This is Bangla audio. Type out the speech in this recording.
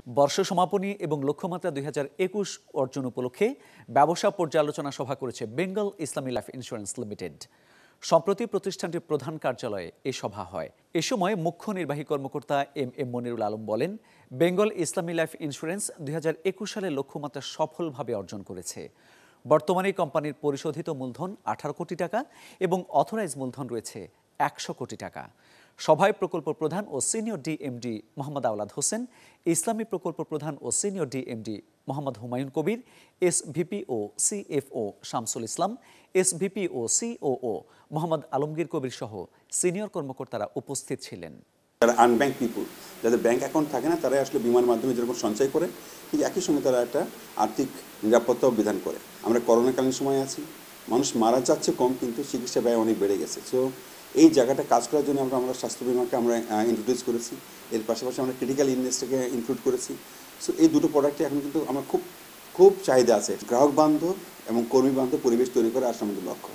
বর্ষ সমাপনী এবং লক্ষ্যমাত্রা 2021 অর্জন উপলক্ষে ব্যবসা পর্যালোচনা সভা করেছে বেঙ্গল ইসলামী লাইফ ইন্স্যুরেন্স লিমিটেড। সম্প্রতি প্রতিষ্ঠানটির প্রধান কার্যালয়ে এই সভা হয়। এ সময় মুখ্য নির্বাহী কর্মকর্তা এম মনিরুল আলম বলেন, বেঙ্গল ইসলামী লাইফ ইন্স্যুরেন্স 2021 সালে লক্ষ্যমাত্রা সফলভাবে অর্জন করেছে। বর্তমানে কোম্পানির পরিশোধিত মূলধন 18 কোটি টাকা এবং অথরাইজ মূলধন রয়েছে 100 কোটি টাকা। সভায় প্রকল্প প্রধান ও সিনিয়র ডিএমডি মোহাম্মদ আওলাদ হোসেন, ইসলামী প্রকল্প প্রধান ও senior DMD Mohammad Humayun Kabir, SVP ও সিএফও শামসুল ইসলাম, এসভিপি ও সিওও মোহাম্মদ আলমগীর কবির সহ সিনিয়র কর্মকর্তারা উপস্থিত ছিলেন। যারা আনব্যাংক পিপুল, যাদের ব্যাংক অ্যাকাউন্ট থাকে না, তারাই আসলে বিমার মাধ্যমে যেরকম সঞ্চয় করে, ঠিক একই সঙ্গে তারা একটা আর্থিক নিরাপত্তাও বিধান করে। আমরা করোনাকালীন সময় আছি, মানুষ মারা যাচ্ছে কম, কিন্তু চিকিৎসা ব্যয় অনেক বেড়ে গেছে। সো এই জায়গাটা কাজ করার জন্য আমরা স্বাস্থ্য বিমাকে আমরা ইন্ট্রোডিউস করেছি। এর পাশাপাশি আমরা ক্রিটিক্যাল ইলনেসটাকে ইনক্লুড করেছি। সো এই দুটো প্রোডাক্টে এখন কিন্তু আমার খুব চাহিদা আছে। গ্রাহক বান্ধব এবং কর্মী বান্ধব পরিবেশ তৈরি করা আসলে আমাদের লক্ষ্য।